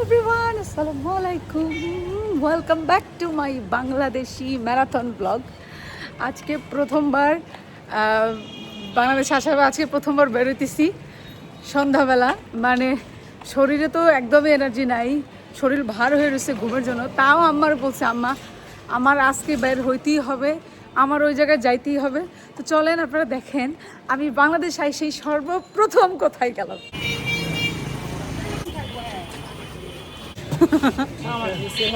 Everyone, আসসালামু আলাইকুম। Welcome back to my Bangladeshi marathon blog. আজকে প্রথমবার বাংলাদেশে আসার আজকে প্রথমবার বেরোতেছি সন্ধ্যাবেলা। মানে শরীরে তো একদমই এনার্জি নাই, শরীর ভার হয়ে রয়েছে ঘুমের জন্য। তাও আম্মার বলছে, আম্মা আমার আজকে বের হইতেই হবে, আমার ওই জায়গায় যাইতেই হবে। তো চলেন আপনারা দেখেন আমি বাংলাদেশ সেই সর্বপ্রথম কোথায় গেলাম।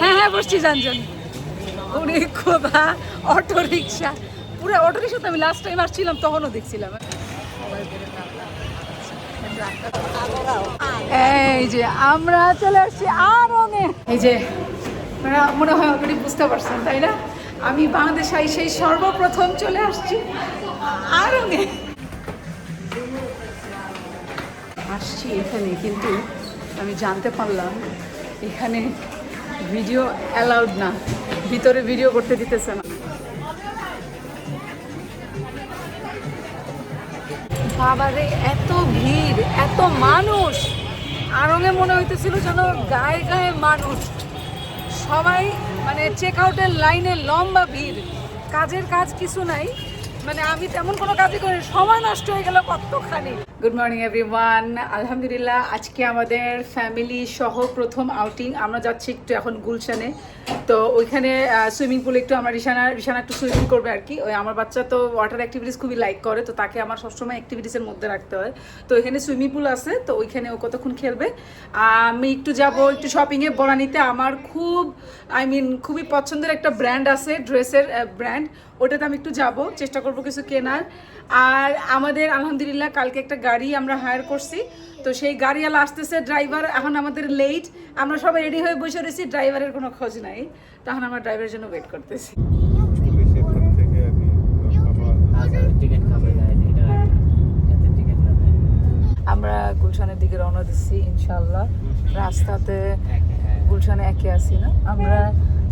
হ্যাঁ হ্যাঁ বসছি, জানছেন অনেক খোদা। অটো রিক্সা, পুরো অটো রিক্সা তো আমি লাস্ট টাইম আসছিলাম তখনও দেখছিলাম। এই যে আমরা চলে আসছি আরঙে। এই যে আপনারা মনে হয় অলরেডি বুঝতে পারছেন, তাই না? আমি বাংলাদেশ সেই সর্বপ্রথম চলে আসছি আরঙে। আসছি এখানে, কিন্তু আমি জানতে পারলাম এখানে ভিডিও অ্যালাউড না, ভিতরে ভিডিও করতে দিতেছে না। বাবারে এত ভিড়, এত মানুষ! আরঙে মনে হইতেছিল যেন গায়ে গায়ে মানুষ, সবাই মানে চেক আউটের লাইনে লম্বা ভিড়। কাজের কাজ কিছু নাই, মানে আমি তেমন কোনো কাজই করি, সময় নষ্ট হয়ে গেল কতখানি। গুড মর্নিং এভরিওয়ান, আলহামদুলিল্লাহ আজকে আমাদের ফ্যামিলি সহ প্রথম আউটিং। আমরা যাচ্ছি একটু এখন গুলশানে। তো ওইখানে সুইমিং পুলে একটু আমরা রিশানা একটু সুইমিং করবে আর কি। ওই আমার বাচ্চা তো ওয়াটার অ্যাক্টিভিটিস খুবই লাইক করে, তো তাকে আমার সবসময় অ্যাক্টিভিটিসের মধ্যে রাখতে হয়। তো এখানে সুইমিং পুল আছে, তো ওইখানে ও কতক্ষণ খেলবে। আমি একটু যাব একটু শপিংয়ে বনানীতে। আমার খুবই পছন্দের একটা ব্র্যান্ড আছে, ড্রেসের ব্র্যান্ড, ওটাতে আমি একটু যাব, চেষ্টা করব কিছু কেনার। আর আমাদের আলহামদুলিল্লাহ কালকে একটা গাড়ি আমরা হায়ার করছি, তো সেই গাড়িওয়ালা আসতেছে, ড্রাইভার এখন আমাদের লেট। আমরা সবাই রেডি হয়ে বসে রয়েছি, ড্রাইভারের কোনো খোঁজ নাই, তখন আমরা ড্রাইভারের জন্য ওয়েট করতেছি। আমরা গুলশানের দিকে রওনা দিচ্ছি ইনশাল্লাহ। রাস্তাতে গুলশানে একে আসি না আমরা,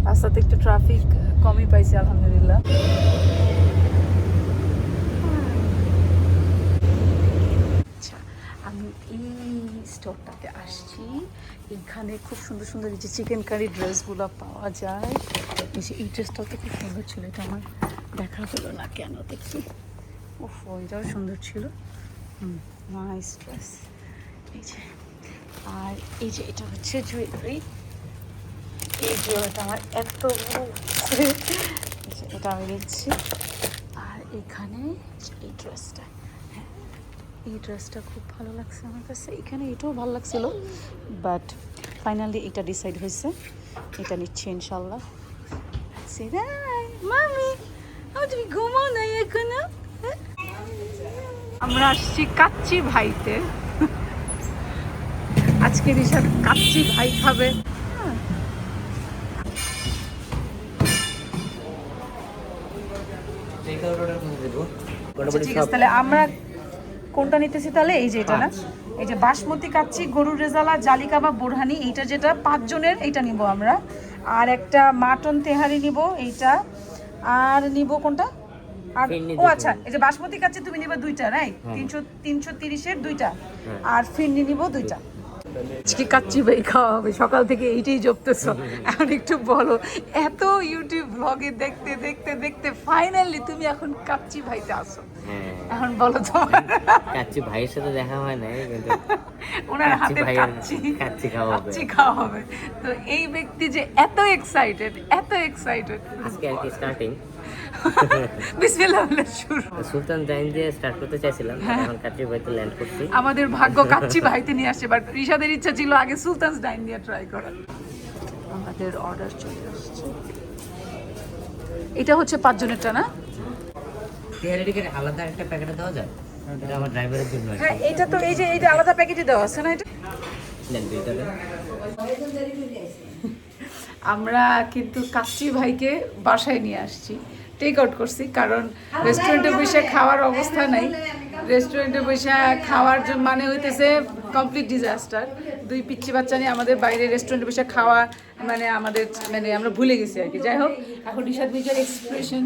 রাস্তাতে একটু ট্রাফিক কমই পাইছি আলহামদুলিল্লাহ। আচ্ছা, আমি এই স্টোরটাতে আসছি, এখানে খুব সুন্দর সুন্দর এই যে চিকেন কারি ড্রেসগুলো পাওয়া যায়। এই ড্রেসটাও তো খুব সুন্দর ছিল, এটা আমার দেখা হলো না কেন দেখি। ওহ, ওইটাও সুন্দর ছিল। Nice dress. এই যে, আর এই যে এটা হচ্ছে জুয়েলারি, এই জুয়েলারিটা আমার এত এটা আমি নিচ্ছি। আর এখানে এই ড্রেসটা, হ্যাঁ এই ড্রেসটা খুব ভালো লাগছে আমার কাছে। এখানে এটাও ভালো লাগছিল, বাট ফাইনালি এটা ডিসাইড হয়েছে, এটা নিচ্ছি ইনশাল্লাহ। মামি তুমি ঘুমাও নাই এখনো? আমরা আসছি কাচ্চি ভাইতে, আজকে রিশাদ কাচ্চি ভাই খাবে। ঠিক আছে, তাহলে আমরা কোনটা নিতেছি তাহলে? এই যে এটা না, এই যে বাসমতি কাচ্চি, গরুর রেজালা, জালি কাবাব, বোরহানি, এইটা যেটা 5 জনের এইটা নিব আমরা। আর একটা মাটন তেহারি নিব এইটা। আর নিব কোনটা? আর ও আচ্ছা, এই যে বাসমতি কাচ্চি তুমি নিবে 2টা, রাইট? 330-এর 2টা। আর ফিরনি নিব 2টা। আজকে কাচ্চি ভাই খাওয়া হবে, সকাল থেকে এইটাই জপতেছ। এখন একটু বলো, এত ইউটিউব ব্লগে দেখতে দেখতে দেখতে ফাইনালি তুমি এখন কাচ্চি ভাইতে আসো। এখন বলো তোমার কাচ্চি ভাইয়ের সাথে দেখা হয় না, কিন্তু ওনার হাতে কাচ্চি খাওয়া হবে। তো এই ব্যক্তি যে এত এক্সাইটেড আজকে আর কি স্টার্টিং। বিসমিল্লাহ বলে শুরু। সুলতান ডাইন দিয়ে স্টার্ট করতে চাইছিলাম, এখন কাচ্চি ভাইতে ল্যান্ড করছি। আমাদের ভাগ্য কাচ্চি ভাইতে নিয়ে আসছে, বাট রিশাদের ইচ্ছা ছিল আগে সুলতানস ডাইন দিয়ে ট্রাই করার। আমাদের অর্ডার চলে আসছে, এটা হচ্ছে 5 জনেরটা না? তেহারিটিকে আলাদা একটা প্যাকেটে দেওয়া যায়, এটা আমার ড্রাইভারের জন্য। হ্যাঁ, এটা তো এই যে এইটা আলাদা প্যাকেটে দেওয়া আছে না? এটা আমরা কিন্তু কাচ্চি ভাইকে বাসায় নিয়ে আসছি, টেক আউট করছি, কারণ রেস্টুরেন্টে বসে খাওয়ার অবস্থা নাই। রেস্টুরেন্টে বসে খাওয়ার জন্য মানে হইতেছে কমপ্লিট ডিজাস্টার। 2 পিচ্চি বাচ্চা নিয়ে আমাদের বাইরে রেস্টুরেন্টে বসে খাওয়া মানে আমাদের মানে আমরা ভুলে গেছি আর কি। যাই হোক, এখন রিশাদ নিজের এক্সপ্রেশন,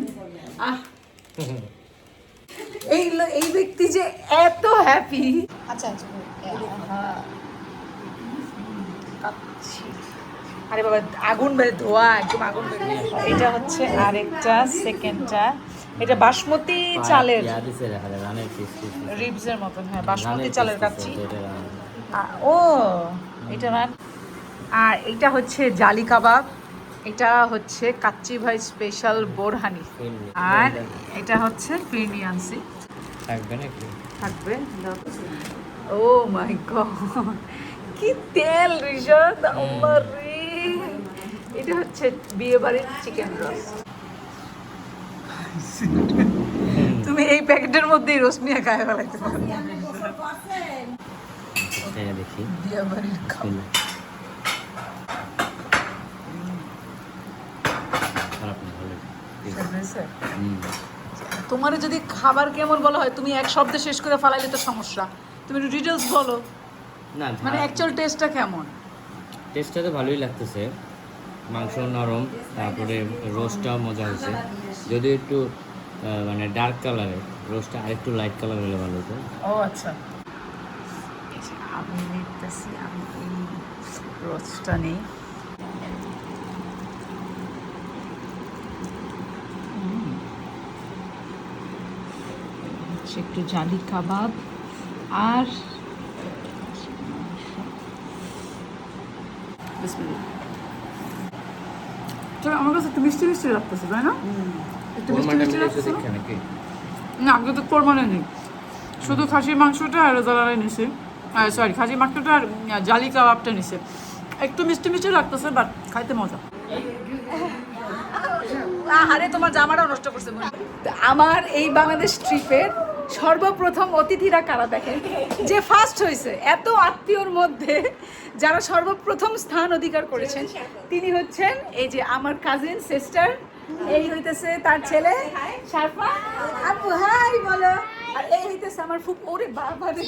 এই ব্যক্তি যে এত হ্যাপি। আচ্ছা আচ্ছা, কাচ্চি। আরে বাবা আগুন বেড়ে ধোয়া, একদম আগুন বেড়ে। এটা হচ্ছে আরেকটা সেকেন্ডটা, এটা বাসমতি চালের রিবসের মতন, হ্যাঁ বাসমতি চালের কাচ্চি। ও এটা রান। আর এটা হচ্ছে জালি কাবাব, এটা হচ্ছে কাচ্চি ভাই স্পেশাল বোরহানি, আর এটা হচ্ছে ফিরনি আনছি। থাকবে নাকি? থাকবে। ও মাই গড, কি তেল রিশাদ, আল্লাহ রে। এটা হচ্ছে বিয়ে বাড়ির চিকেন রোস্ট। তুমি এই প্যাকেটের মধ্যেই রোস্ট নিয়ে খায় ফেলাইতে পারো। দেখি বিয়ে বাড়ির খাবার। তোমার যদি খাবার কেমন বলা হয়, তুমি এক শব্দে শেষ করে ফেলাইলে তো সমস্যা, তুমি একটু ডিটেলস বলো না, মানে অ্যাকচুয়াল টেস্টটা কেমন? টেস্টটা তো ভালোই লাগতেছে, মাংস নরম, তারপরে রোস্টটাও মজা হয়েছে, যদিও একটু মানে ডার্ক কালারের, রোস্টটা আরেকটু লাইট কালার হলে ভালো হতো। ও আচ্ছা, আমি নিতেছি, আমি এই রোস্টটা নেই। একটু জালি কাবাব আর আমার কাছে একটু মিষ্টি মিষ্টি লাগতেছে, তাই না? একটু মিষ্টি মিষ্টি লাগতেছে না, আগে তো কোরবানি নেই, শুধু খাসির মাংসটা আর জালালাই নিছে, সরি খাসির মাংসটা আর জালি কাবাবটা নিছে, একটু মিষ্টি মিষ্টি লাগতেছে, বাট খাইতে মজা। আরে তোমার জামাটাও নষ্ট করছে। আমার এই বাংলাদেশ ট্রিপের সর্বপ্রথম অতিথিরা কারা দেখেন, যে ফার্স্ট হয়েছে এত আত্মীয়র মধ্যে যারা সর্বপ্রথম স্থান অধিকার করেছেন, তিনি হচ্ছেন এই যে আমার কাজিন সিস্টার, এই হইতেছে তার ছেলে শারফা আপু, হাই বলো। আর এই হইতেছে আমার ফুপু, ওরে বাবা রে,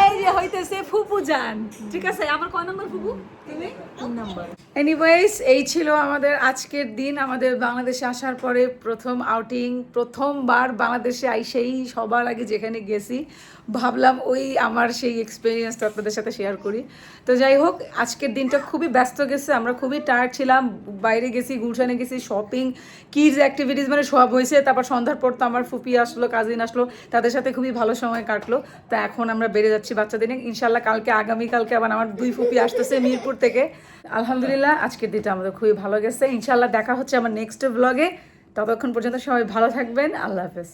এই যে হইতেছে ফুপু জান, ঠিক আছে? আমার কয় নম্বর ফুপু? তুমি 3 নম্বর। এনিওয়েজ, এই ছিল আমাদের আজকের দিন, আমাদের বাংলাদেশে আসার পরে প্রথম আউটিং, প্রথমবার বাংলাদেশে আইসেই সবার আগে যেখানে গেছি ভাবলাম ওই আমার সেই এক্সপিরিয়েন্সটা আপনাদের সাথে শেয়ার করি। তো যাই হোক, আজকের দিনটা খুবই ব্যস্ত গেছে, আমরা খুবই টায়ার্ড ছিলাম, বাইরে গেছি, গুলশানে গেছি, শপিং, কিডস অ্যাক্টিভিটিস মানে সব হয়েছে। তারপর সন্ধ্যার পর তো আমার ফুপি আসলো, কাজিন আসলো, তাদের সাথে খুবই ভালো সময় কাটলো। তো এখন আমরা বেড়ে যাচ্ছি বাচ্চাদের নিয়ে, ইনশাল্লাহ কালকে আগামীকালকে আবার আমার 2 ফুপি আসতেছে মিরপুর থেকে। আলহামদুলিল্লাহ আজকের দিনটা আমাদের খুবই ভালো গেছে। ইনশাল্লাহ দেখা হচ্ছে আমার নেক্সট ব্লগে, ততক্ষণ পর্যন্ত সবাই ভালো থাকবেন, আল্লাহ হাফেজ।